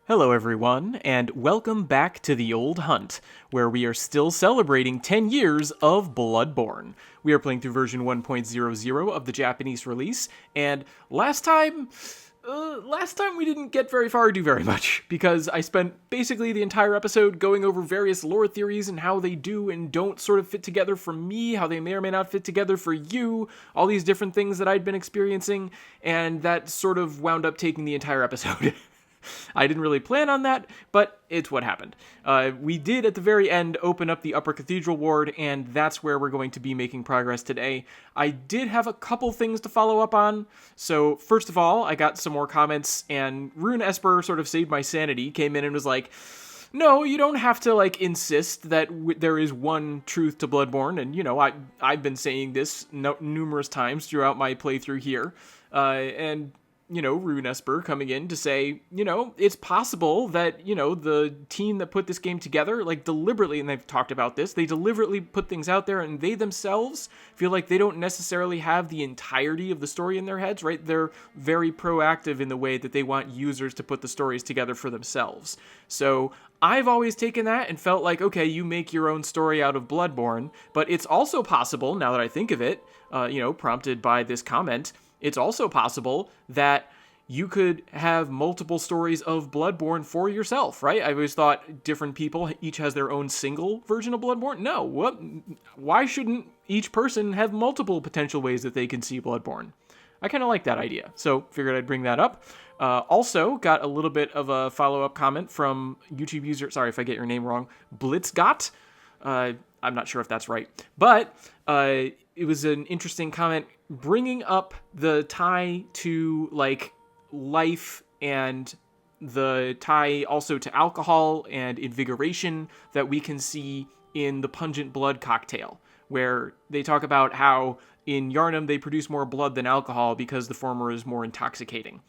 Hello, everyone, and welcome back to The Old Hunt, where we are still celebrating 10 years of Bloodborne. We are playing through version 1.00 of the Japanese release, and last time we didn't get very far or do very much, because I spent basically the entire episode going over various lore theories and how they do and don't sort of fit together for me, how they may or may not fit together for you, all these different things that I'd been experiencing, and that sort of wound up taking the entire episode. I didn't really plan on that, but it's what happened. We did, at the very end, open up the upper Cathedral ward, and that's where we're going to be making progress today. I did have a couple things to follow up on. So, first of all, I got some more comments, and Rune Esper sort of saved my sanity, came in and was like, no, you don't have to, insist that there is one truth to Bloodborne, and, I've been saying this numerous times throughout my playthrough here, and Rune Esper coming in to say, it's possible that, the team that put this game together, deliberately, and they've talked about this, they deliberately put things out there and they themselves feel like they don't necessarily have the entirety of the story in their heads, right? They're very proactive in the way that they want users to put the stories together for themselves. So I've always taken that and felt like, okay, you make your own story out of Bloodborne, but it's also possible, now that I think of it, prompted by this comment, it's also possible that you could have multiple stories of Bloodborne for yourself, right? I always thought different people each has their own single version of Bloodborne. No, why shouldn't each person have multiple potential ways that they can see Bloodborne? I kind of like that idea, so figured I'd bring that up. Also, got a little bit of a follow-up comment from YouTube user, sorry if I get your name wrong, Blitzgot. I'm not sure if that's right, but it was an interesting comment bringing up the tie to life and the tie also to alcohol and invigoration that we can see in the Pungent Blood cocktail, where they talk about how in Yharnam they produce more blood than alcohol because the former is more intoxicating,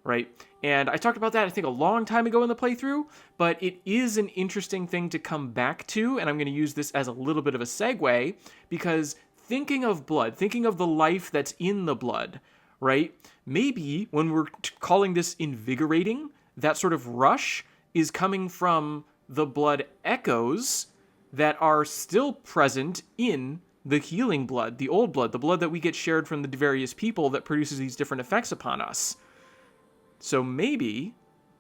right? And I talked about that, I think, a long time ago in the playthrough, but it is an interesting thing to come back to, and I'm going to use this as a little bit of a segue, because thinking of blood, thinking of the life that's in the blood, right? Maybe when we're calling this invigorating, that sort of rush is coming from the blood echoes that are still present in the healing blood, the old blood, the blood that we get shared from the various people that produces these different effects upon us. So maybe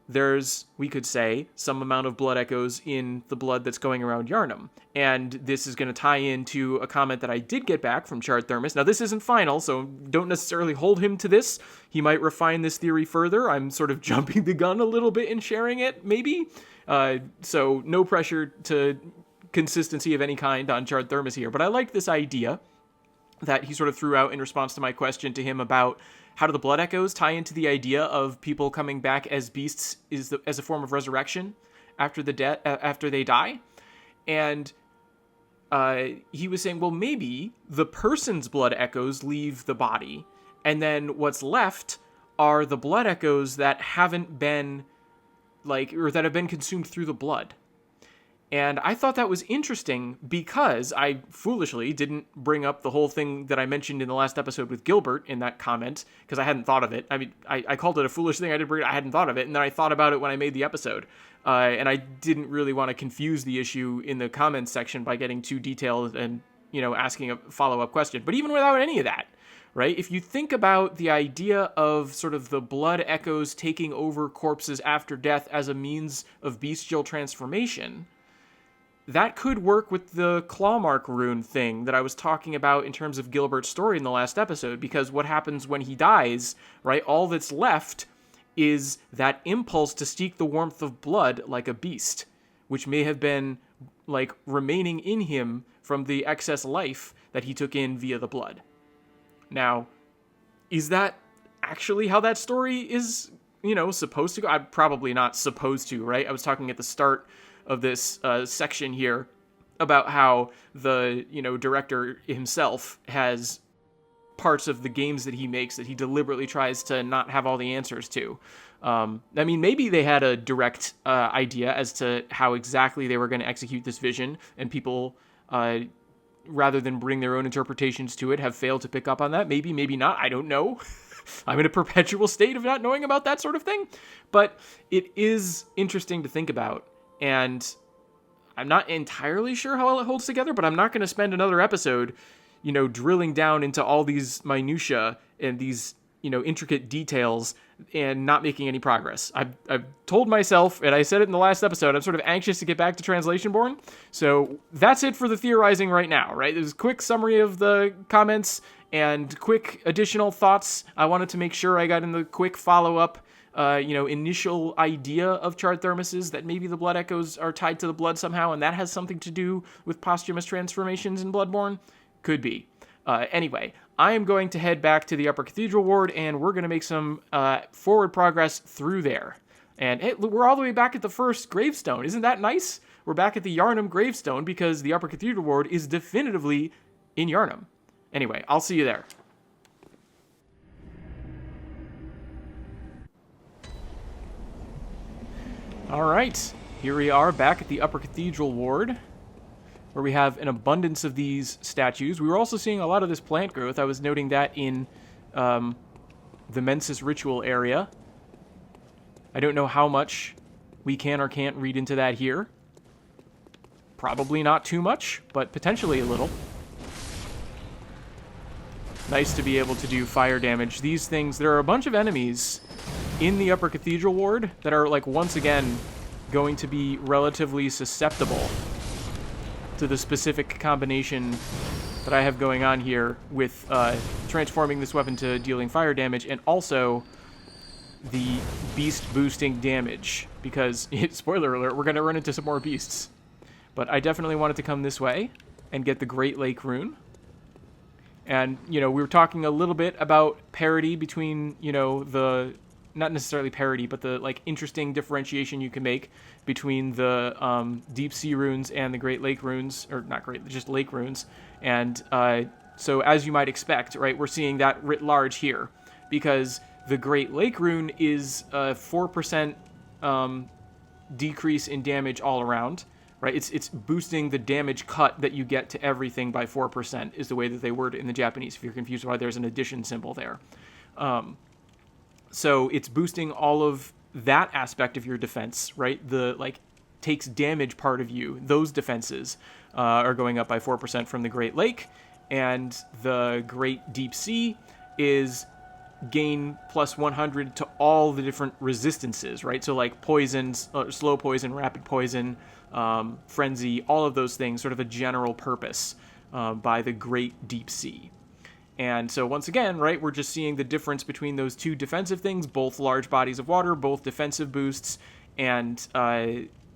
there's, we could say, some amount of blood echoes in the blood that's going around Yharnam. And this is going to tie into a comment that I did get back from Chard Thermos. Now, this isn't final, so don't necessarily hold him to this. He might refine this theory further. I'm sort of jumping the gun a little bit in sharing it, maybe. So no pressure to consistency of any kind on Chard Thermos here. But I liked this idea that he sort of threw out in response to my question to him about how do the blood echoes tie into the idea of people coming back as beasts as a form of resurrection after after they die? And he was saying, well, maybe the person's blood echoes leave the body, and then what's left are the blood echoes that haven't been or that have been consumed through the blood. And I thought that was interesting because I foolishly didn't bring up the whole thing that I mentioned in the last episode with Gilbert in that comment, because I hadn't thought of it. I mean, I called it a foolish thing. I hadn't thought of it, and then I thought about it when I made the episode. And I didn't really want to confuse the issue in the comments section by getting too detailed and, asking a follow-up question. But even without any of that, right? If you think about the idea of sort of the blood echoes taking over corpses after death as a means of bestial transformation, that could work with the clawmark rune thing that I was talking about in terms of Gilbert's story in the last episode, because what happens when he dies, right, all that's left is that impulse to seek the warmth of blood like a beast, which may have been, remaining in him from the excess life that he took in via the blood. Now, is that actually how that story is, supposed to go? I'm probably not supposed to, right? I was talking at the start of this section here about how the director himself has parts of the games that he makes that he deliberately tries to not have all the answers to. Maybe they had a direct idea as to how exactly they were going to execute this vision, and people, rather than bring their own interpretations to it, have failed to pick up on that. Maybe not. I don't know. I'm in a perpetual state of not knowing about that sort of thing. But it is interesting to think about, and I'm not entirely sure how it holds together, but I'm not going to spend another episode, drilling down into all these minutia and these, intricate details and not making any progress. I've told myself, and I said it in the last episode, I'm sort of anxious to get back to Translationborn. So that's it for the theorizing right now, right? There's a quick summary of the comments and quick additional thoughts. I wanted to make sure I got in the quick follow-up, initial idea of Charred Thermoses, that maybe the blood echoes are tied to the blood somehow, and that has something to do with posthumous transformations in Bloodborne. Could be. Anyway, I am going to head back to the Upper Cathedral Ward, and we're going to make some forward progress through there. And we're all the way back at the first gravestone. Isn't that nice? We're back at the Yharnam gravestone because the Upper Cathedral Ward is definitively in Yharnam. Anyway, I'll see you there. All right, here we are back at the Upper Cathedral Ward, where we have an abundance of these statues. We were also seeing a lot of this plant growth. I was noting that in the Mensis ritual area. I don't know how much we can or can't read into that here. Probably not too much, but potentially a little. Nice to be able to do fire damage. These things, there are a bunch of enemies in the Upper Cathedral Ward that are, once again, going to be relatively susceptible to the specific combination that I have going on here with transforming this weapon to dealing fire damage, and also the beast boosting damage, because, spoiler alert, we're going to run into some more beasts. But I definitely wanted to come this way and get the Great Lake rune. And, we were talking a little bit about parity between, not necessarily parity, but the, interesting differentiation you can make between the deep sea runes and the Great Lake runes, or not great, just lake runes. And so as you might expect, right, we're seeing that writ large here, because the Great Lake rune is a 4% decrease in damage all around, right? It's boosting the damage cut that you get to everything by 4%, is the way that they word it in the Japanese, if you're confused why there's an addition symbol there. So it's boosting all of that aspect of your defense, right? The, takes damage part of you. Those defenses are going up by 4% from the Great Lake, and the Great Deep Sea is gain plus 100 to all the different resistances, right? So, poisons, slow poison, rapid poison, frenzy, all of those things, sort of a general purpose by the Great Deep Sea. And so once again, right, we're just seeing the difference between those two defensive things, both large bodies of water, both defensive boosts, and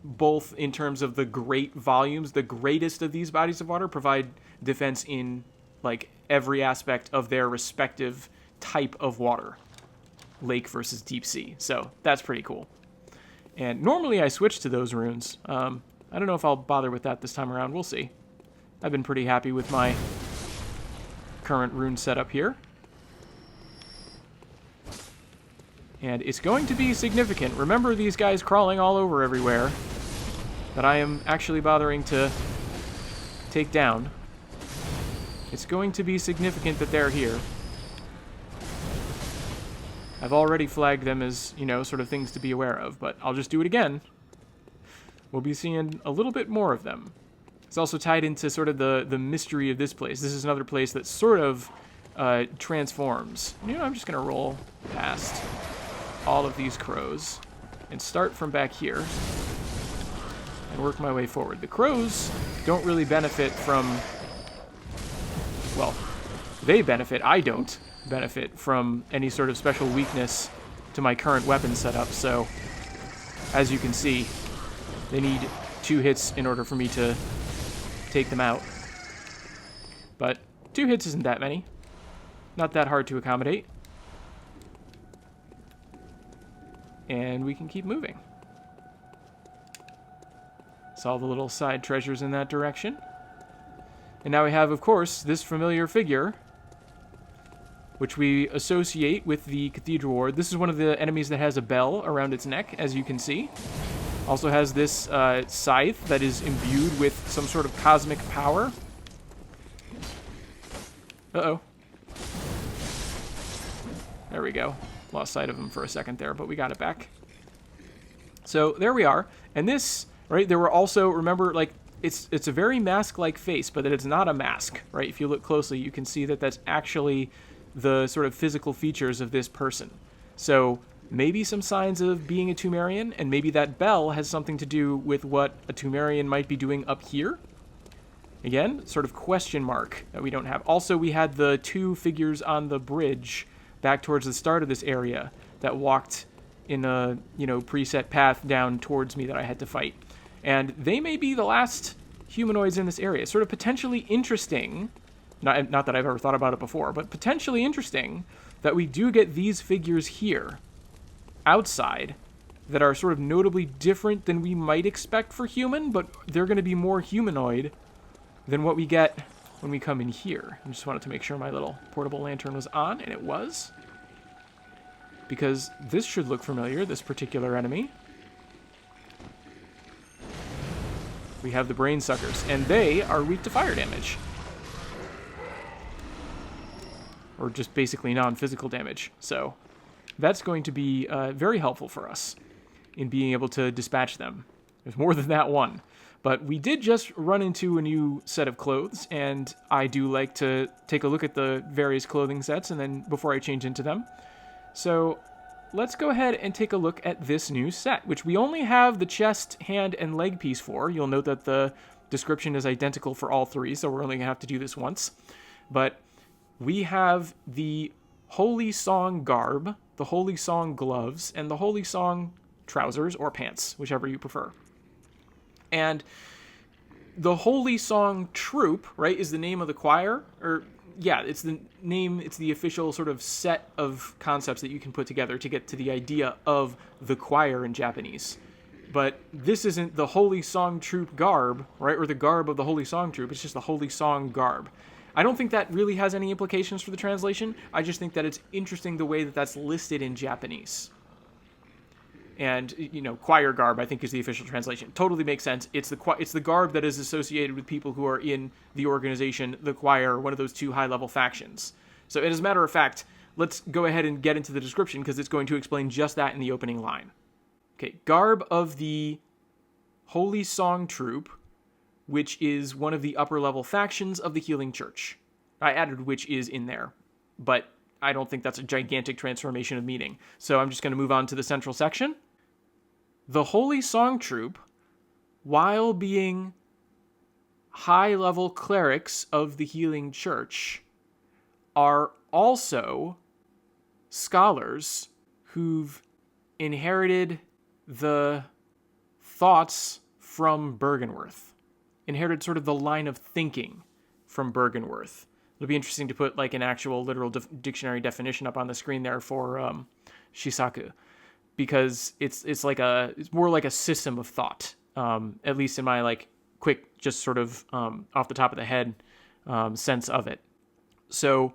both in terms of the great volumes. The greatest of these bodies of water provide defense in, every aspect of their respective type of water. Lake versus deep sea. So that's pretty cool. And normally I switch to those runes. I don't know if I'll bother with that this time around. We'll see. I've been pretty happy with my current rune setup here. And it's going to be significant. Remember these guys crawling all over everywhere that I am actually bothering to take down. It's going to be significant that they're here. I've already flagged them as, sort of things to be aware of, but I'll just do it again. We'll be seeing a little bit more of them. It's also tied into sort of the mystery of this place. This is another place that sort of transforms. I'm just going to roll past all of these crows and start from back here and work my way forward. The crows don't really benefit from, well, they benefit. I don't benefit from any sort of special weakness to my current weapon setup, so as you can see, they need 2 hits in order for me to take them out. But 2 hits isn't that many. Not that hard to accommodate. And we can keep moving. Saw the little side treasures in that direction. And now we have, of course, this familiar figure, which we associate with the Cathedral Ward. This is one of the enemies that has a bell around its neck, as you can see. Also has this scythe that is imbued with some sort of cosmic power. Uh-oh. There we go. Lost sight of him for a second there, but we got it back. So there we are. And this, right, there were also, remember, like, it's a very mask-like face, but it's not a mask, right? If you look closely, you can see that that's actually the sort of physical features of this person. So maybe some signs of being a Tumerian, and maybe that bell has something to do with what a Tumerian might be doing up here. Again, sort of question mark that we don't have. Also, we had the two figures on the bridge back towards the start of this area that walked in a, preset path down towards me that I had to fight. And they may be the last humanoids in this area. Sort of potentially interesting, not that I've ever thought about it before, but potentially interesting that we do get these figures here, outside, that are sort of notably different than we might expect for human, but they're going to be more humanoid than what we get when we come in here. I just wanted to make sure my little portable lantern was on, and it was. Because this should look familiar, this particular enemy. We have the brain suckers, and they are weak to fire damage. Or just basically non-physical damage. So that's going to be very helpful for us in being able to dispatch them. There's more than that one. But we did just run into a new set of clothes, and I do like to take a look at the various clothing sets and then before I change into them. So let's go ahead and take a look at this new set, which we only have the chest, hand, and leg piece for. You'll note that the description is identical for all three, so we're only going to have to do this once. But we have the Holy Song garb, the Holy Song gloves, and the Holy Song trousers or pants, whichever you prefer. And the Holy Song Troop, right, is the name of the choir, it's the name, it's the official sort of set of concepts that you can put together to get to the idea of the choir in Japanese. But this isn't the Holy Song Troop garb, right, or the garb of the Holy Song Troop, it's just the Holy Song garb. I don't think that really has any implications for the translation, I just think that it's interesting the way that that's listed in Japanese. And, choir garb, I think, is the official translation. Totally makes sense. It's the garb that is associated with people who are in the organization, the choir, one of those two high-level factions. So, as a matter of fact, let's go ahead and get into the description, because it's going to explain just that in the opening line. Okay, garb of the Holy Song Troop, which is one of the upper-level factions of the Healing Church. I added which is in there, but I don't think that's a gigantic transformation of meaning. So I'm just going to move on to the central section. The Holy Song Troop, while being high-level clerics of the Healing Church, are also scholars who've inherited the thoughts from Bergenworth, inherited sort of the line of thinking from Bergenworth. It'll be interesting to put like an actual literal dictionary definition up on the screen there for Shisaku, because it's more like a system of thought, at least in my like quick, just sort of off the top of the head sense of it. So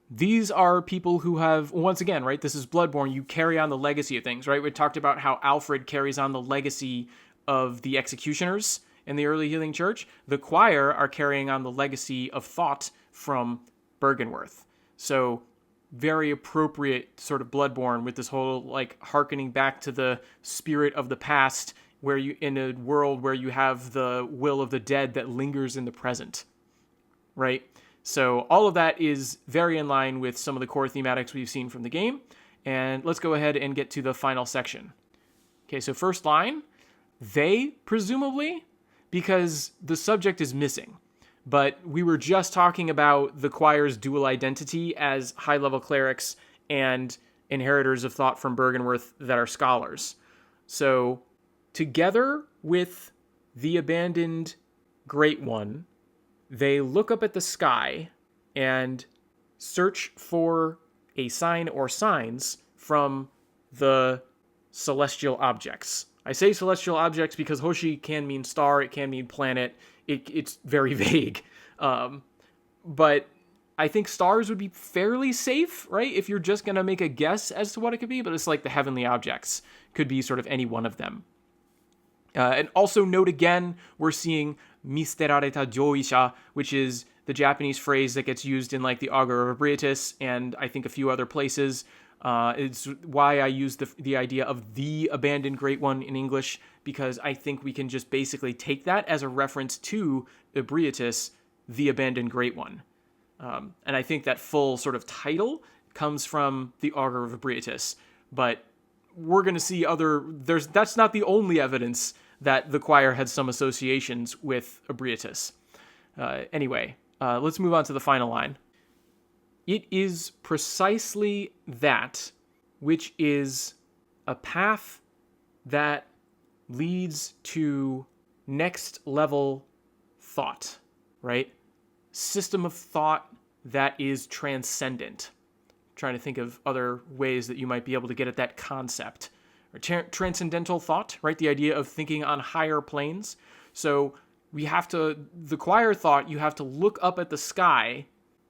these are people who have, once again, right, this is Bloodborne, you carry on the legacy of things, right? We talked about how Alfred carries on the legacy of the executioners in the early Healing Church. The choir are carrying on the legacy of thought from Bergenworth. So very appropriate sort of Bloodborne with this whole like hearkening back to the spirit of the past, where you, in a world where you have the will of the dead that lingers in the present, right? So all of that is very in line with some of the core thematics we've seen from the game. And let's go ahead and get to the final section. Okay, so first line, they, presumably, because the subject is missing. But we were just talking about the choir's dual identity as high-level clerics and inheritors of thought from Bergenworth that are scholars. So together with the abandoned Great One, they look up at the sky and search for a sign or signs from the celestial objects. I say celestial objects because Hoshi can mean star, it can mean planet. It's very vague. But I think stars would be fairly safe, right? If you're just going to make a guess as to what it could be, but it's like the heavenly objects could be sort of any one of them. And also note again, we're seeing misterareta joisha, which is the Japanese phrase that gets used in like the Augur of Ebrietas and I think a few other places. It's why I use the idea of the abandoned great one in English, because I think we can just basically take that as a reference to Ebrietas, the abandoned great one. And I think that full sort of title comes from the Augur of Ebrietas, but we're going to see that's not the only evidence that the choir had some associations with Ebrietas. Anyway, let's move on to the final line. It is precisely that which is a path that leads to next level thought, right? System of thought that is transcendent. I'm trying to think of other ways that you might be able to get at that concept. Or transcendental thought, right? The idea of thinking on higher planes. So the choir thought you have to look up at the sky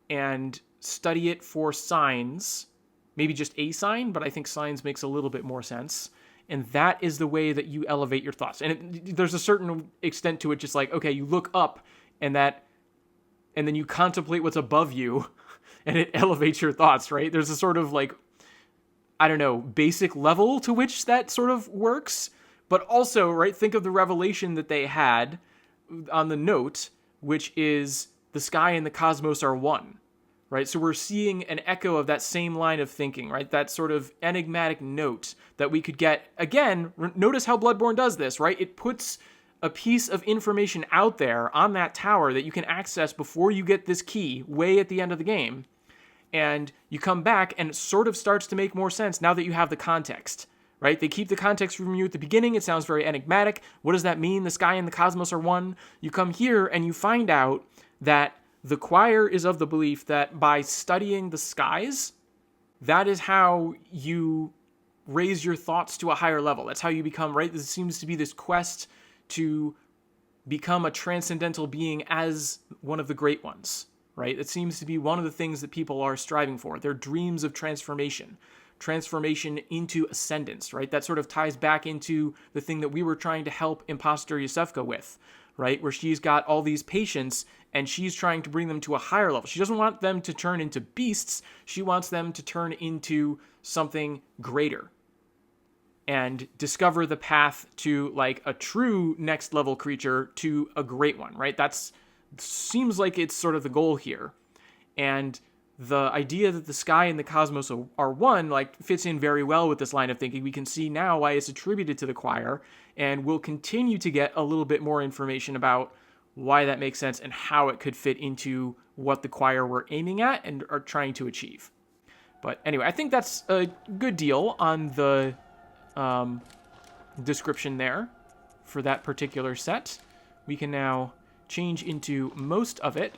and study it for signs, maybe just a sign, but I think signs makes a little bit more sense. And that is the way that you elevate your thoughts. And there's a certain extent to it, just like, okay, you look up and then you contemplate what's above you and it elevates your thoughts, right? There's a sort of like, I don't know, basic level to which that sort of works. But also, right, think of the revelation that they had on the note, which is the sky and the cosmos are one. Right, so we're seeing an echo of that same line of thinking, right? That sort of enigmatic note that we could get. Again, notice how Bloodborne does this, right? It puts a piece of information out there on that tower that you can access before you get this key way at the end of the game. And you come back and it sort of starts to make more sense now that you have the context, right? They keep the context from you at the beginning. It sounds very enigmatic. What does that mean? The sky and the cosmos are one. You come here and you find out that the choir is of the belief that by studying the skies, that is how you raise your thoughts to a higher level. That's how you become, right? This seems to be this quest to become a transcendental being as one of the great ones, right? It seems to be one of the things that people are striving for. Their dreams of transformation into ascendance, right? That sort of ties back into the thing that we were trying to help Imposter Yusefka with, right? Where she's got all these patients and she's trying to bring them to a higher level. She doesn't want them to turn into beasts. She wants them to turn into something greater and discover the path to like a true next level creature to a great one, right? Seems like it's sort of the goal here. And the idea that the sky and the cosmos are one, like, fits in very well with this line of thinking. We can see now why it's attributed to the choir, and we'll continue to get a little bit more information about why that makes sense and how it could fit into what the choir were aiming at and are trying to achieve. But anyway, I think that's a good deal on the description there for that particular set. We can now change into most of it.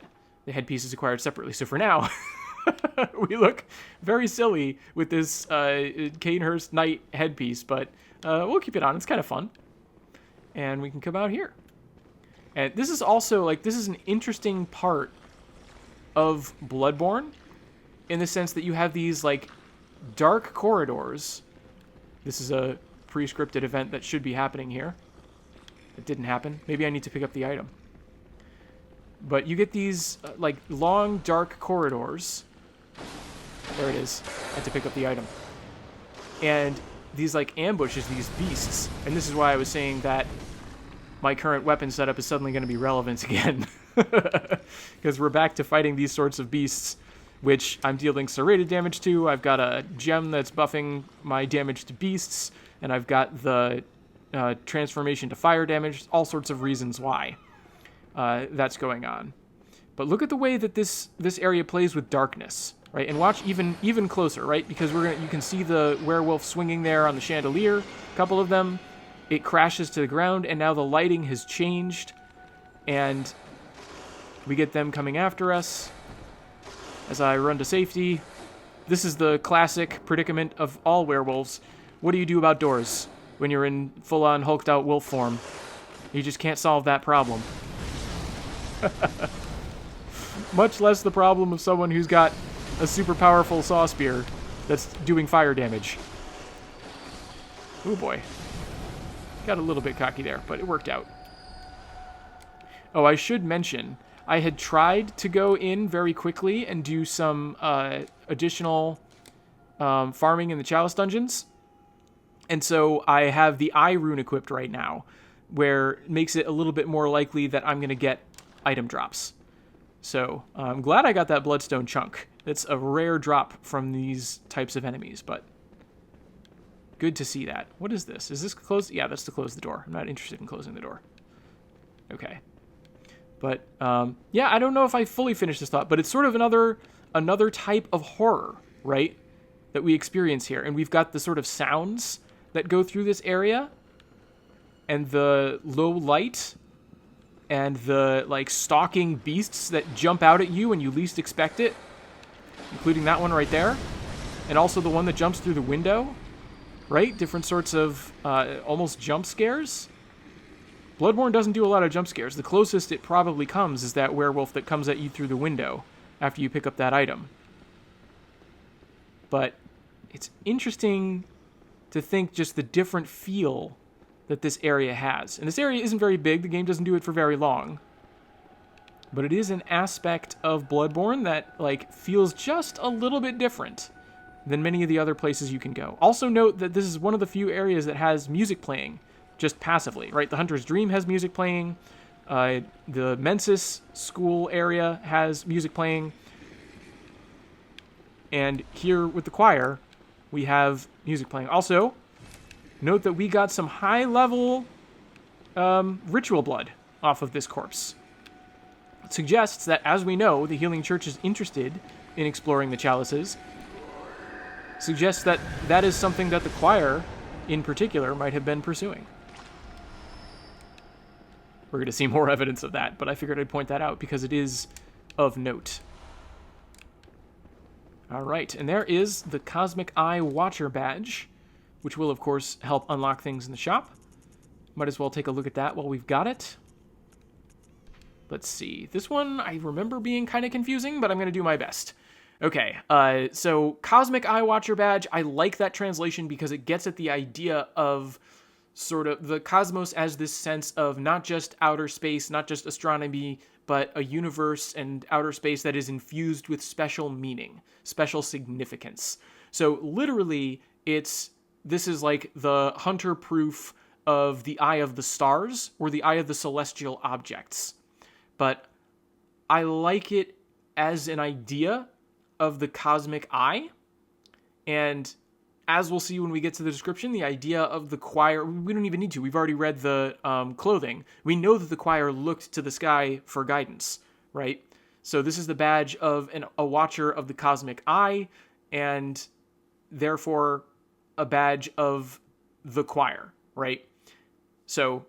The headpiece is acquired separately, so for now, we look very silly with this Cainhurst Knight headpiece, but we'll keep it on. It's kind of fun. And we can come out here. And this is also, like, this is an interesting part of Bloodborne in the sense that you have these, like, dark corridors. This is a pre-scripted event that should be happening here. It didn't happen. Maybe I need to pick up the item. But you get these, like, long, dark corridors. There it is. I had to pick up the item. And these, like, ambushes, these beasts. And this is why I was saying that my current weapon setup is suddenly going to be relevant again. Because we're back to fighting these sorts of beasts, which I'm dealing serrated damage to. I've got a gem that's buffing my damage to beasts. And I've got the transformation to fire damage. All sorts of reasons why that's going on. But look at the way that this area plays with darkness, right? And watch even closer, right? Because you can see the werewolf swinging there on the chandelier, a couple of them. It crashes to the ground, and now the lighting has changed, and we get them coming after us as I run to safety. This is the classic predicament of all werewolves. What do you do about doors when you're in full-on hulked-out wolf form? You just can't solve that problem. Much less the problem of someone who's got a super powerful saw spear that's doing fire damage. Oh boy. Got a little bit cocky there, but it worked out. Oh, I should mention, I had tried to go in very quickly and do some additional farming in the Chalice dungeons. And so I have the eye rune equipped right now, where it makes it a little bit more likely that I'm going to get item drops. So I'm glad I got that bloodstone chunk. It's a rare drop from these types of enemies, but good to see that. What is this? Is this closed? Yeah, that's to close the door. I'm not interested in closing the door. Okay. But, yeah, I don't know if I fully finished this thought, but it's sort of another type of horror, right, that we experience here. And we've got the sort of sounds that go through this area, and the low light, and the, like, stalking beasts that jump out at you when you least expect it, including that one right there, and also the one that jumps through the window, right? Different sorts of almost jump scares. Bloodborne doesn't do a lot of jump scares. The closest it probably comes is that werewolf that comes at you through the window after you pick up that item. But it's interesting to think just the different feel that this area has. And this area isn't very big. The game doesn't do it for very long. But it is an aspect of Bloodborne that, like, feels just a little bit different than many of the other places you can go. Also note that this is one of the few areas that has music playing just passively, right? The Hunter's Dream has music playing. The Mensis school area has music playing. And here with the choir, we have music playing. Also, note that we got some high-level ritual blood off of this corpse. It suggests that, as we know, the Healing Church is interested in exploring the chalices. Suggests that that is something that the choir, in particular, might have been pursuing. We're going to see more evidence of that, but I figured I'd point that out because it is of note. All right, and there is the Cosmic Eye Watcher badge, which will, of course, help unlock things in the shop. Might as well take a look at that while we've got it. Let's see. This one I remember being kind of confusing, but I'm going to do my best. Okay, so Cosmic Eye Watcher badge, I like that translation because it gets at the idea of sort of the cosmos as this sense of not just outer space, not just astronomy, but a universe and outer space that is infused with special meaning, special significance. So literally, this is like the hunter proof of the eye of the stars or the eye of the celestial objects. But I like it as an idea of the cosmic eye, and as we'll see when we get to the description, the idea of the choir, we don't even need to. We've already read the clothing. We know that the choir looked to the sky for guidance, right? So this is the badge of a watcher of the cosmic eye, and therefore a badge of the choir, right? So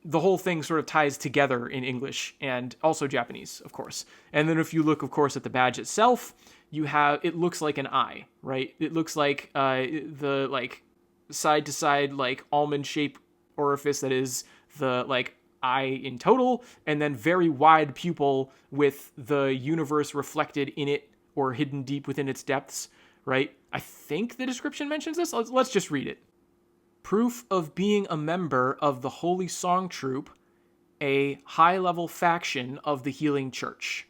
the whole thing sort of ties together in English and also Japanese, of course. And then if you look, of course, at the badge itself, it looks like an eye, right? It looks like the like side to side like almond shaped orifice that is the like eye in total, and then very wide pupil with the universe reflected in it or hidden deep within its depths, right? I think the description mentions this. Let's just read it. Proof of being a member of the Holy Song Troupe, a high-level faction of the Healing Church.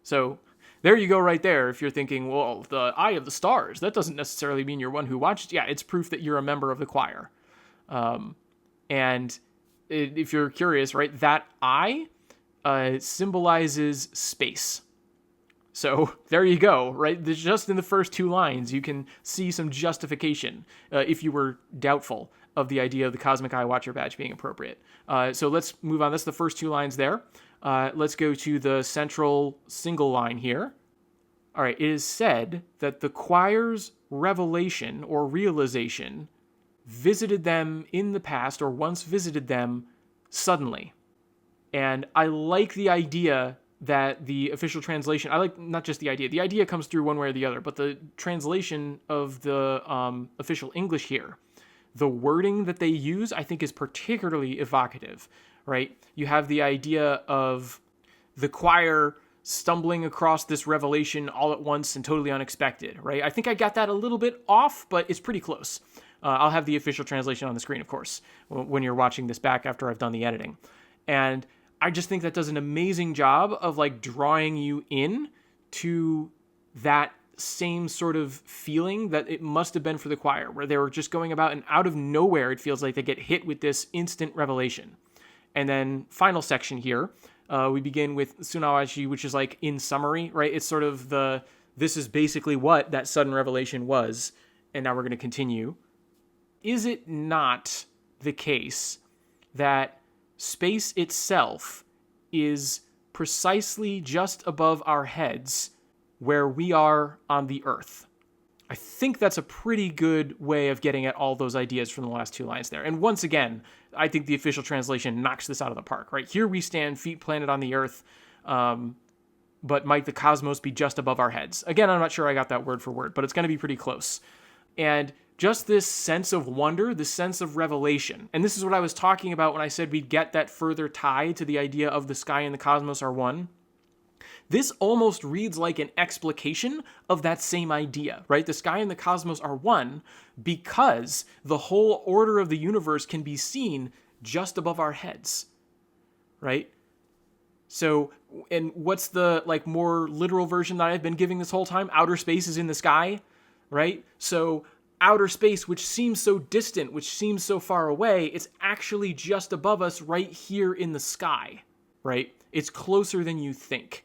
So there you go right there. If you're thinking, well, the Eye of the Stars, that doesn't necessarily mean you're one who watched. Yeah, it's proof that you're a member of the choir. And if you're curious, right, that eye symbolizes space. So there you go, right? Just in the first two lines, you can see some justification if you were doubtful of the idea of the Cosmic Eye Watcher badge being appropriate. So let's move on. That's the first two lines there. Let's go to the central single line here. All right, it is said that the choir's revelation or realization visited them in the past or once visited them suddenly. And I like the idea that the official translation, I like not just the idea comes through one way or the other, but the translation of the official English here, the wording that they use, I think is particularly evocative, right? You have the idea of the choir stumbling across this revelation all at once and totally unexpected, right? I think I got that a little bit off, but it's pretty close. I'll have the official translation on the screen, of course, when you're watching this back after I've done the editing. And I just think that does an amazing job of like drawing you in to that same sort of feeling that it must have been for the choir, where they were just going about and out of nowhere, it feels like they get hit with this instant revelation. And then final section here, we begin with Sunawashi, which is like in summary, right? It's sort of this is basically what that sudden revelation was. And now we're going to continue. Is it not the case that space itself is precisely just above our heads where we are on the earth? I think that's a pretty good way of getting at all those ideas from the last two lines there. And once again, I think the official translation knocks this out of the park, right? Here we stand, feet planted on the earth, but might the cosmos be just above our heads? Again, I'm not sure I got that word for word, but it's going to be pretty close. And just this sense of wonder, this sense of revelation. And this is what I was talking about when I said we'd get that further tie to the idea of the sky and the cosmos are one. This almost reads like an explication of that same idea, right? The sky and the cosmos are one because the whole order of the universe can be seen just above our heads, right? So, and what's the more literal version that I've been giving this whole time? Outer space is in the sky, right? So outer space, which seems so distant, which seems so far away, it's actually just above us right here in the sky, right? It's closer than you think.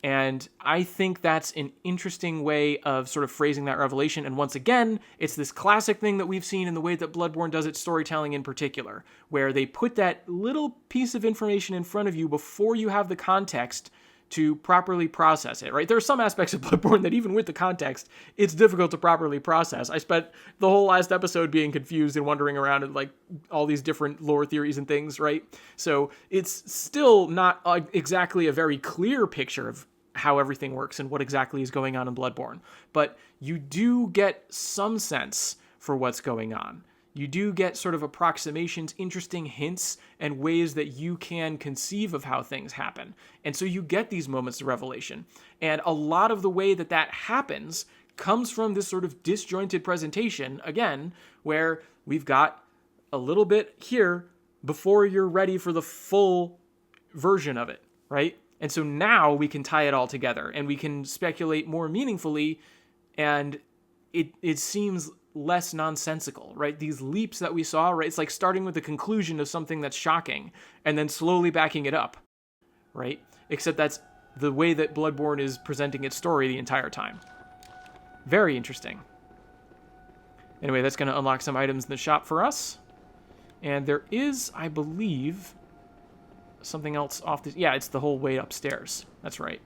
And I think that's an interesting way of sort of phrasing that revelation. And once again, it's this classic thing that we've seen in the way that Bloodborne does its storytelling in particular, where they put that little piece of information in front of you before you have the context to properly process it, right? There are some aspects of Bloodborne that even with the context, it's difficult to properly process. I spent the whole last episode being confused and wandering around at all these different lore theories and things, right? So it's still not exactly a very clear picture of how everything works and what exactly is going on in Bloodborne, but you do get some sense for what's going on. You do get sort of approximations, interesting hints, and ways that you can conceive of how things happen. And so you get these moments of revelation. And a lot of the way that that happens comes from this sort of disjointed presentation, again, where we've got a little bit here before you're ready for the full version of it, right? And so now we can tie it all together and we can speculate more meaningfully, and it seems less nonsensical, right? These leaps that we saw, right? It's like starting with the conclusion of something that's shocking and then slowly backing it up, right? Except that's the way that Bloodborne is presenting its story the entire time. Very interesting. Anyway, that's going to unlock some items in the shop for us. And there is, I believe, something else off this. Yeah, it's the whole way upstairs. That's right.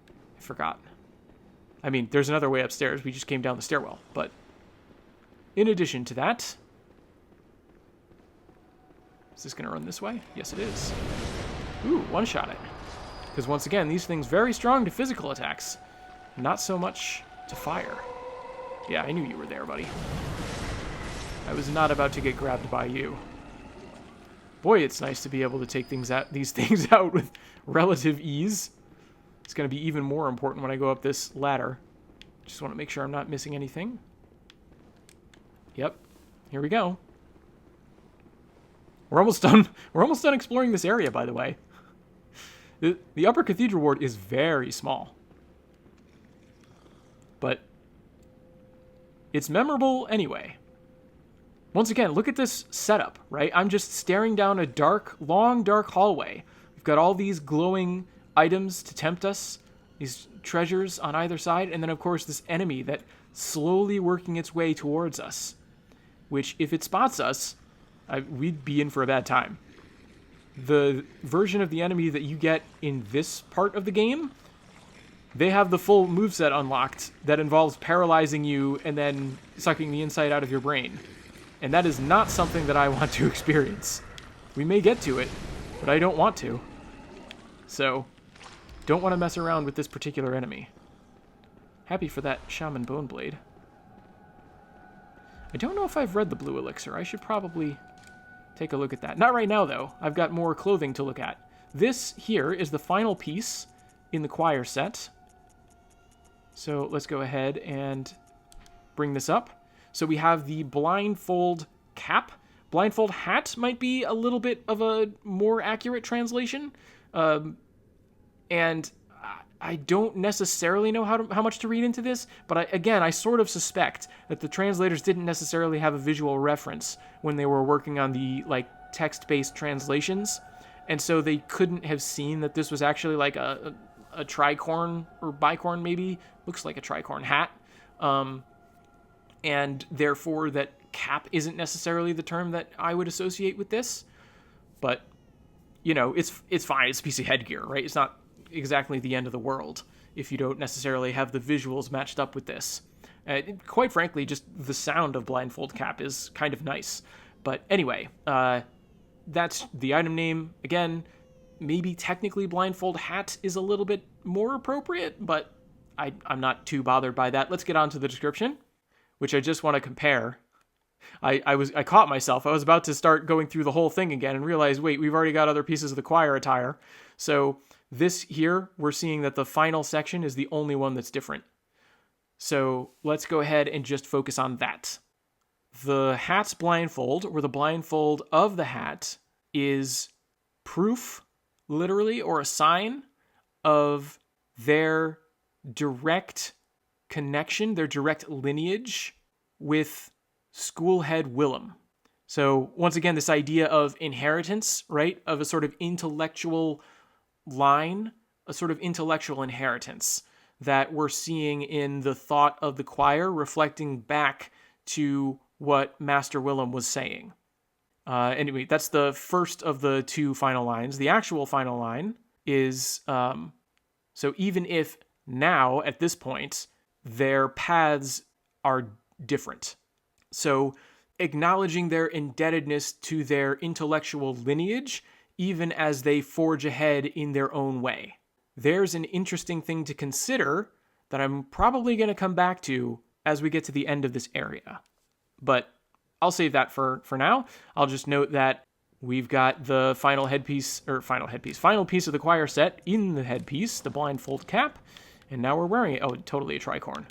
I forgot. I mean, there's another way upstairs. We just came down the stairwell, but in addition to that, is this going to run this way? Yes, it is. Ooh, one-shot it. Because once again, these things very strong to physical attacks, not so much to fire. Yeah, I knew you were there, buddy. I was not about to get grabbed by you. Boy, it's nice to be able to take these things out with relative ease. It's going to be even more important when I go up this ladder. Just want to make sure I'm not missing anything. Yep. Here we go. We're almost done. We're almost done exploring this area, by the way. The upper cathedral ward is very small. But it's memorable anyway. Once again, look at this setup, right? I'm just staring down a long, dark hallway. We've got all these glowing items to tempt us, these treasures on either side, and then, of course, this enemy that slowly working its way towards us, which, if it spots us, we'd be in for a bad time. The version of the enemy that you get in this part of the game, they have the full moveset unlocked that involves paralyzing you and then sucking the inside out of your brain. And that is not something that I want to experience. We may get to it, but I don't want to. So, don't want to mess around with this particular enemy. Happy for that Shaman Boneblade. I don't know if I've read the Blue Elixir. I should probably take a look at that. Not right now, though. I've got more clothing to look at. This here is the final piece in the choir set. So let's go ahead and bring this up. So we have the blindfold cap. Blindfold hat might be a little bit of a more accurate translation. And I don't necessarily know how much to read into this, but I sort of suspect that the translators didn't necessarily have a visual reference when they were working on the text-based translations, and so they couldn't have seen that this was actually like a tricorn or bicorn, maybe looks like a tricorn hat, and therefore that cap isn't necessarily the term that I would associate with this. But it's fine. It's a piece of headgear, right? It's not exactly the end of the world if you don't necessarily have the visuals matched up with this. Quite frankly, just the sound of blindfold cap is kind of nice. But anyway, that's the item name. Again, maybe technically blindfold hat is a little bit more appropriate, but I'm not too bothered by that. Let's get on to the description, which I just want to compare. I caught myself. I was about to start going through the whole thing again and realized, wait, we've already got other pieces of the choir attire. So this here, we're seeing that the final section is the only one that's different. So let's go ahead and just focus on that. The hat's blindfold, or the blindfold of the hat, is proof, literally, or a sign of their direct connection, their direct lineage with school head Willem. So once again, this idea of inheritance, right? Of a sort of intellectual line, a sort of intellectual inheritance that we're seeing in the thought of the choir reflecting back to what Master Willem was saying. Anyway, that's the first of the two final lines. The actual final line is, so even if now, at this point, their paths are different. So acknowledging their indebtedness to their intellectual lineage, even as they forge ahead in their own way. There's an interesting thing to consider that I'm probably going to come back to as we get to the end of this area. But I'll save that for now. I'll just note that we've got the final piece of the choir set in the headpiece, the blindfold cap, and now we're wearing it. Oh, totally a tricorn.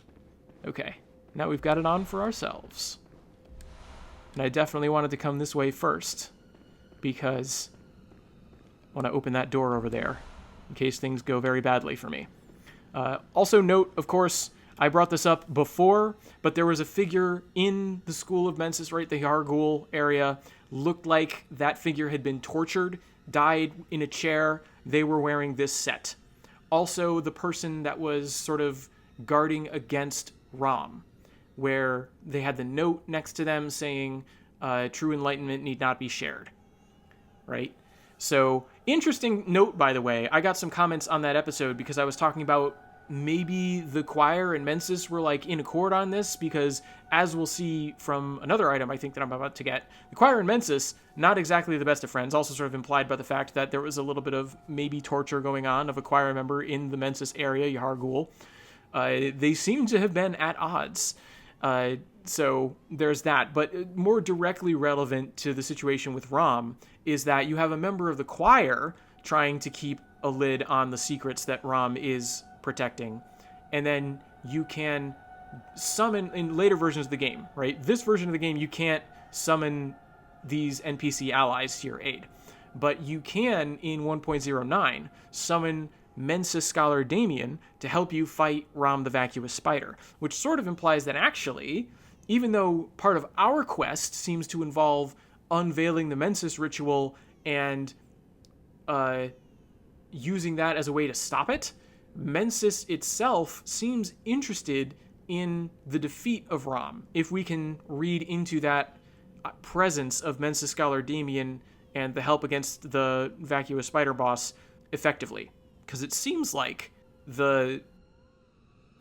Okay, now we've got it on for ourselves. And I definitely wanted to come this way first, because I want to open that door over there, in case things go very badly for me. Also note, of course, I brought this up before, but there was a figure in the School of Mensis, right, the Yargul area, looked like that figure had been tortured, died in a chair. They were wearing this set. Also, the person that was sort of guarding against Ram, where they had the note next to them saying, true enlightenment need not be shared, right? So, interesting note, by the way. I got some comments on that episode because I was talking about maybe the choir and Mensis were in accord on this, because as we'll see from another item I think that I'm about to get, the choir and Mensis, not exactly the best of friends, also sort of implied by the fact that there was a little bit of maybe torture going on of a choir member in the Mensis area, Yhargul. They seem to have been at odds. So there's that. But more directly relevant to the situation with Ram is that you have a member of the choir trying to keep a lid on the secrets that Ram is protecting, and then you can summon in later versions of the game, right? This version of the game, you can't summon these NPC allies to your aid, but you can in 1.09 summon Mensis Scholar Damien to help you fight Ram the Vacuous Spider, which sort of implies that actually, even though part of our quest seems to involve unveiling the Mensis ritual and using that as a way to stop it, Mensis itself seems interested in the defeat of Ram, if we can read into that presence of Mensis Scholar Damien and the help against the Vacuous Spider boss effectively. Because it seems like the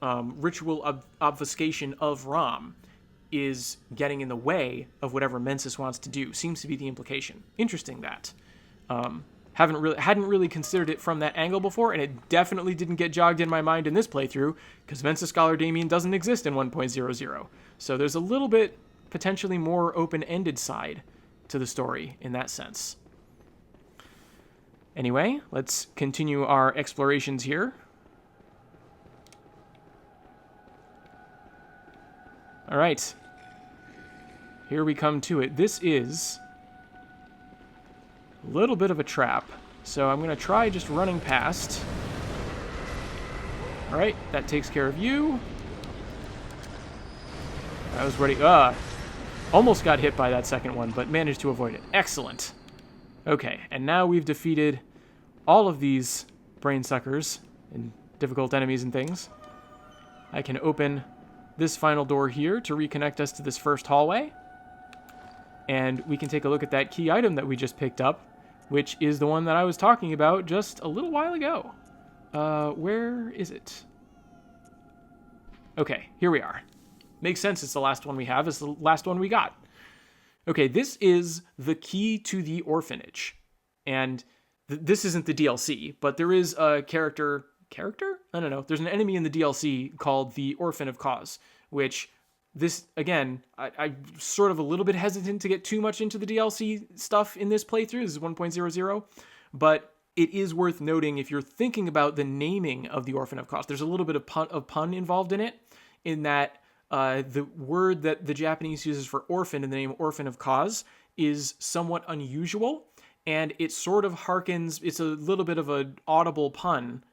ritual obfuscation of Ram is getting in the way of whatever Mensis wants to do. Seems to be the implication. Interesting that. Hadn't really considered it from that angle before, and it definitely didn't get jogged in my mind in this playthrough, because Mensis Scholar Damien doesn't exist in 1.00. So there's a little bit potentially more open-ended side to the story in that sense. Anyway, let's continue our explorations here. All right. Here we come to it. This is a little bit of a trap, so I'm going to try just running past. All right, that takes care of you. I was ready. Almost got hit by that second one, but managed to avoid it. Excellent. Okay, and now we've defeated all of these brain suckers and difficult enemies and things. I can open this final door here to reconnect us to this first hallway. And we can take a look at that key item that we just picked up, which is the one that I was talking about just a little while ago. Where is it? Okay, here we are. Makes sense, it's the last one we have, it's the last one we got. Okay, this is the key to the orphanage. And this isn't the DLC, but there is a character? I don't know. There's an enemy in the DLC called the Orphan of Cause, which this, again, I'm sort of a little bit hesitant to get too much into the DLC stuff in this playthrough. This is 1.00, but it is worth noting if you're thinking about the naming of the Orphan of Cause. There's a little bit of pun involved in it, in that the word that the Japanese uses for orphan in the name Orphan of Cause is somewhat unusual, and it sort of harkens, it's a little bit of an audible pun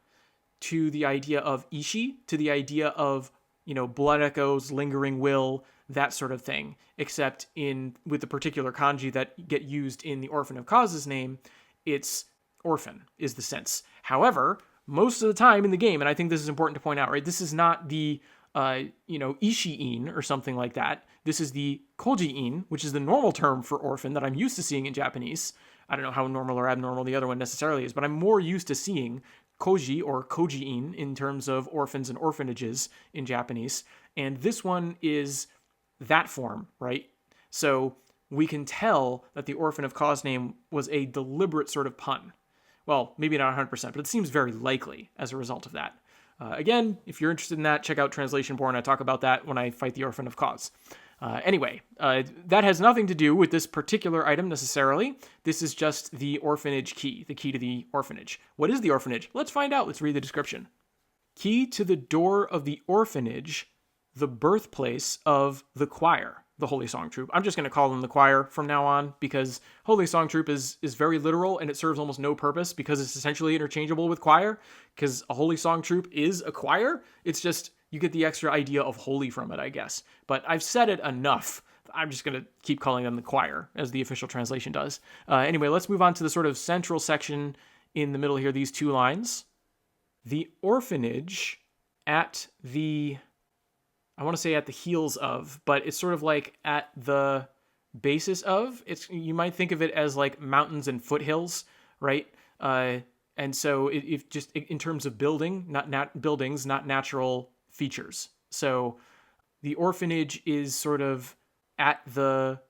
to the idea of ishi, to the idea of, blood echoes, lingering will, that sort of thing, except with the particular kanji that get used in the Orphan of Cause's name, it's orphan is the sense. However, most of the time in the game, and I think this is important to point out, right, this is not the ishi-in or something like that. This is the koji-in, which is the normal term for orphan that I'm used to seeing in Japanese. I don't know how normal or abnormal the other one necessarily is, but I'm more used to seeing koji or koji-in in terms of orphans and orphanages in Japanese. And this one is that form, right? So we can tell that the Orphan of Cause name was a deliberate sort of pun. Well, maybe not 100%, but it seems very likely as a result of that. Again, if you're interested in that, check out Translation Born. I talk about that when I fight the Orphan of Cause. Anyway, that has nothing to do with this particular item necessarily. This is just the orphanage key, the key to the orphanage. What is the orphanage? Let's find out. Let's read the description. Key to the door of the orphanage, the birthplace of the choir, the Holy Song Troupe. I'm just going to call them the choir from now on because Holy Song Troupe is very literal and it serves almost no purpose because it's essentially interchangeable with choir, because a Holy Song Troupe is a choir. It's just you get the extra idea of holy from it, I guess. But I've said it enough. I'm just going to keep calling them the choir, as the official translation does. Anyway, let's move on to the sort of central section in the middle here, these two lines. The orphanage at the, I want to say at the heels of, but it's sort of like at the basis of. You might think of it as like mountains and foothills, right? And so if just in terms of building, not buildings, not natural features. So the orphanage is sort of at the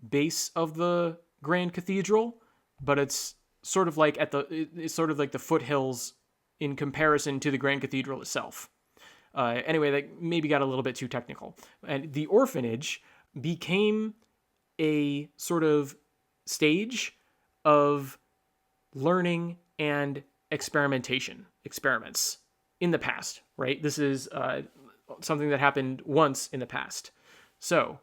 base of the Grand Cathedral, but it's sort of like it's sort of like the foothills in comparison to the Grand Cathedral itself. Anyway, that maybe got a little bit too technical. And the orphanage became a sort of stage of learning and experiments in the past, right? This is something that happened once in the past. So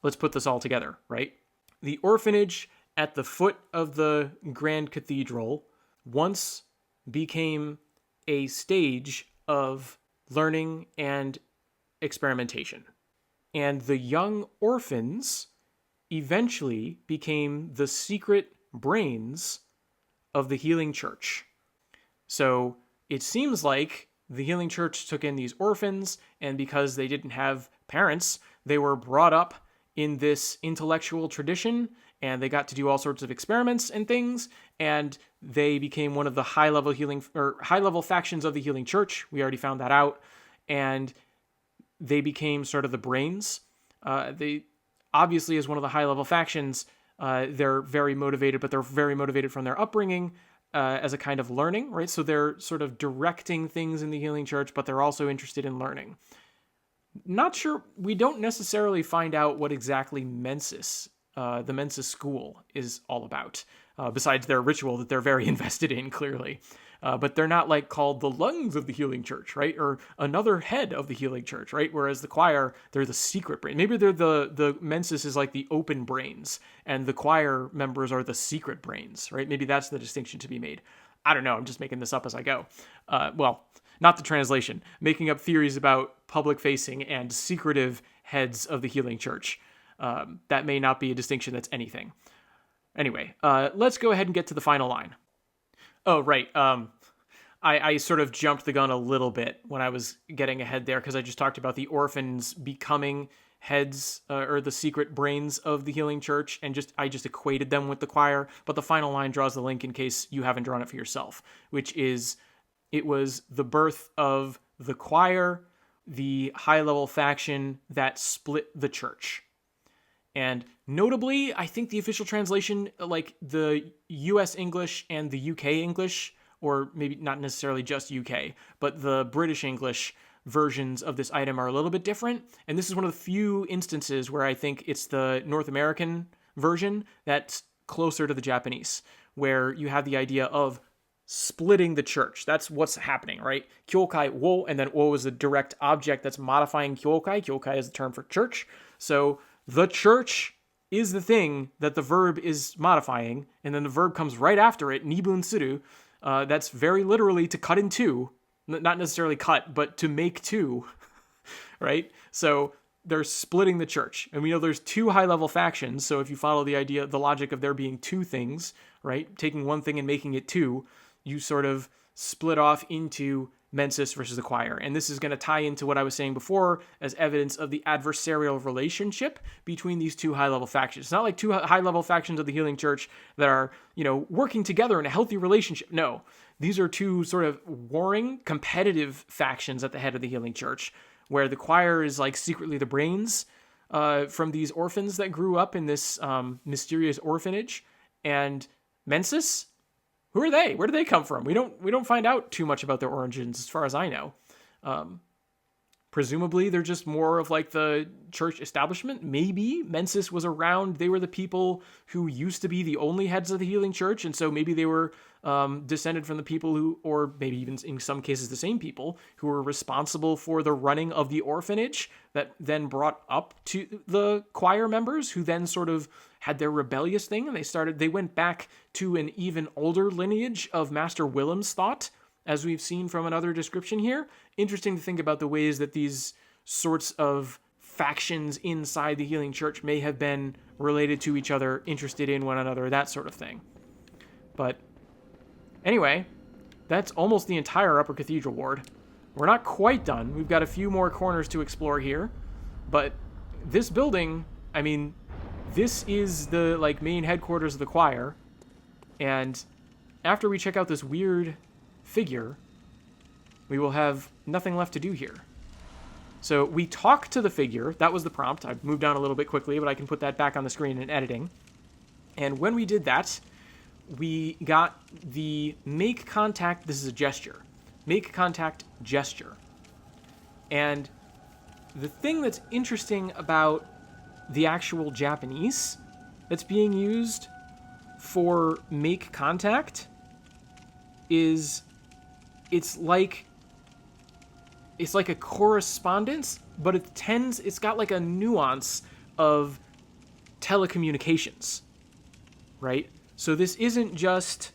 let's put this all together, right? The orphanage at the foot of the Grand Cathedral once became a stage of learning and experimentation. And the young orphans eventually became the secret brains of the Healing Church. So it seems like the Healing Church took in these orphans, and because they didn't have parents, they were brought up in this intellectual tradition, and they got to do all sorts of experiments and things, and they became one of the high-level factions of the Healing Church. We already found that out, and they became sort of the brains. They obviously, as one of the high-level factions, they're very motivated, but they're very motivated from their upbringing as a kind of learning, right? So they're sort of directing things in the Healing Church, but they're also interested in learning. Not sure, we don't necessarily find out what exactly Mensis, the Mensis school, is all about, besides their ritual that they're very invested in, clearly. But they're not like called the lungs of the Healing Church, right? Or another head of the Healing Church, right? Whereas the choir, they're the secret brain. Maybe they're the Mensis is like the open brains, and the choir members are the secret brains, right? Maybe that's the distinction to be made. I don't know. I'm just making this up as I go. Well, not the translation, making up theories about public-facing and secretive heads of the healing church. That may not be a distinction that's anything. Anyway, let's go ahead and get to the final line. Oh, right. I sort of jumped the gun a little bit when I was getting ahead there because I just talked about the orphans becoming heads or the secret brains of the healing church, and I just equated them with the choir. But the final line draws the link in case you haven't drawn it for yourself, which is it was the birth of the choir, the high-level faction that split the church. And notably, I think the official translation, like the US English and the UK English, or maybe not necessarily just UK, but the British English versions of this item are a little bit different. And this is one of the few instances where I think it's the North American version that's closer to the Japanese, where you have the idea of splitting the church. That's what's happening, right? Kyokai wo, and then wo is a direct object that's modifying kyokai. Kyokai is the term for church. So the church is the thing that the verb is modifying, and then the verb comes right after it, nibun suru. That's very literally to cut in two, not necessarily cut, but to make two, right? So they're splitting the church. And we know there's two high-level factions, so if you follow the logic of there being two things, right, taking one thing and making it two, you sort of split off into Mensis versus the choir. And this is going to tie into what I was saying before as evidence of the adversarial relationship between these two high-level factions. It's not like two high-level factions of the healing church that are, working together in a healthy relationship. No, these are two sort of warring, competitive factions at the head of the healing church, where the choir is like secretly the brains from these orphans that grew up in this mysterious orphanage. And Mensis, who are they? Where do they come from? We don't find out too much about their origins, as far as I know. Presumably, they're just more of like the church establishment. Maybe Mensis was around. They were the people who used to be the only heads of the healing church, and so maybe they were descended from the people who, or maybe even in some cases the same people, who were responsible for the running of the orphanage that then brought up to the choir members, who then sort of had their rebellious thing, and they went back to an even older lineage of Master Willem's thought, as we've seen from another description here. Interesting to think about the ways that these sorts of factions inside the healing church may have been related to each other, interested in one another, that sort of thing. But anyway, that's almost the entire Upper Cathedral ward. We're not quite done. We've got a few more corners to explore here, but this building, I mean, this is the main headquarters of the choir, and after we check out this weird figure, we will have nothing left to do here. So we talk to the figure. That was the prompt. I've moved down a little bit quickly, but I can put that back on the screen in editing. And when we did that, we got the make contact. This is a gesture. Make contact gesture. And the thing that's interesting about the actual Japanese that's being used for make contact is it's like a correspondence, but it's got like a nuance of telecommunications, right? So this isn't just,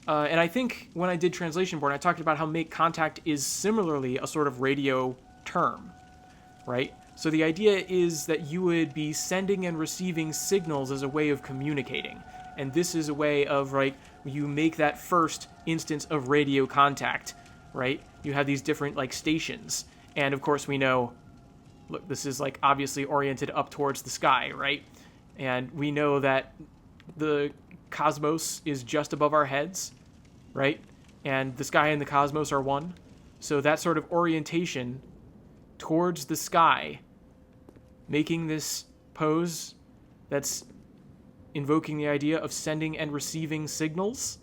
and I think when I did Translation Board, I talked about how make contact is similarly a sort of radio term, right? So the idea is that you would be sending and receiving signals as a way of communicating. And this is a way of, you make that first instance of radio contact, right? You have these different, stations. And, of course, we know, look, this is, obviously oriented up towards the sky, right? And we know that the cosmos is just above our heads, right? And the sky and the cosmos are one. So that sort of orientation towards the sky, making this pose that's invoking the idea of sending and receiving signals.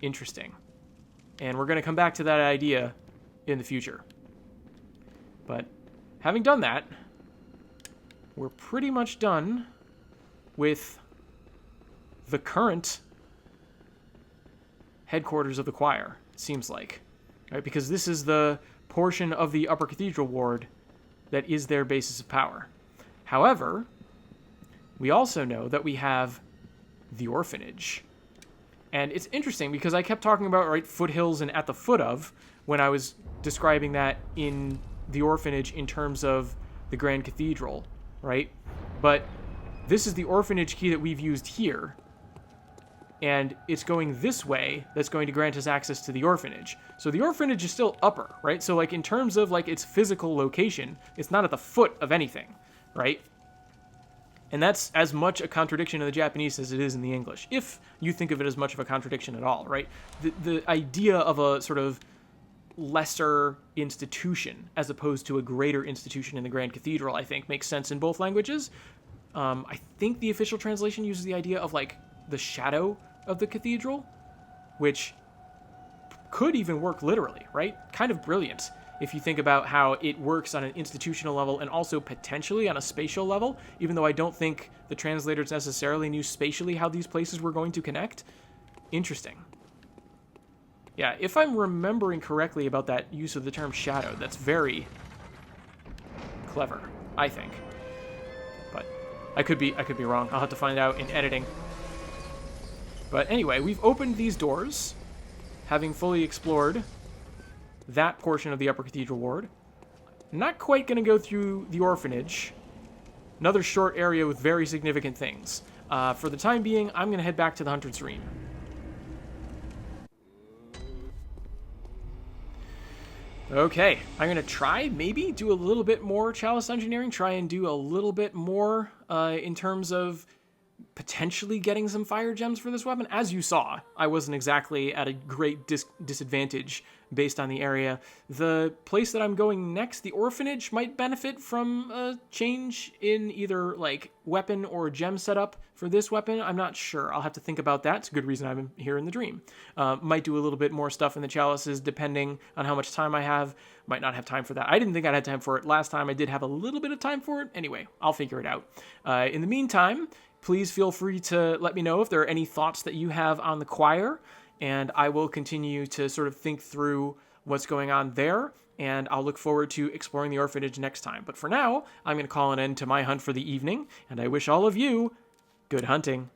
Interesting. And we're going to come back to that idea in the future. But having done that, we're pretty much done with the current headquarters of the choir, it seems like. Right? Because this is the portion of the Upper Cathedral ward that is their basis of power. However, we also know that we have the orphanage. And it's interesting because I kept talking about, right, foothills and at the foot of when I was describing that in the orphanage in terms of the Grand Cathedral, right? But this is the orphanage key that we've used here. And it's going this way that's going to grant us access to the orphanage. So the orphanage is still upper, right? So like in terms of like its physical location, it's not at the foot of anything, right? And that's as much a contradiction in the Japanese as it is in the English, if you think of it as much of a contradiction at all, right? The idea of a sort of lesser institution as opposed to a greater institution in the Grand Cathedral, I think, makes sense in both languages. I think the official translation uses the idea of like the shadow of the cathedral, which could even work literally, right? Kind of brilliant if you think about how it works on an institutional level and also potentially on a spatial level, even though I don't think the translators necessarily knew spatially how these places were going to connect. Interesting. Yeah, if I'm remembering correctly about that use of the term shadow, that's very clever, I think. But I could be wrong. I'll have to find out in editing. But anyway, we've opened these doors, having fully explored that portion of the Upper Cathedral Ward. Not quite going to go through the orphanage. Another short area with very significant things. For the time being, I'm going to head back to the Hunter's Ream. Okay, I'm going to try, maybe, do a little bit more Chalice Engineering, try and do a little bit more in terms of potentially getting some fire gems for this weapon. As you saw, I wasn't exactly at a great disadvantage based on the area. The place that I'm going next, the orphanage, might benefit from a change in either like weapon or gem setup for this weapon. I'm not sure. I'll have to think about that. It's a good reason I'm here in the dream. Might do a little bit more stuff in the chalices depending on how much time I have. Might not have time for that. I didn't think I'd had time for it last time. I did have a little bit of time for it. Anyway, I'll figure it out. In the meantime, please feel free to let me know if there are any thoughts that you have on the choir, and I will continue to sort of think through what's going on there, and I'll look forward to exploring the orphanage next time. But for now, I'm going to call an end to my hunt for the evening, and I wish all of you good hunting.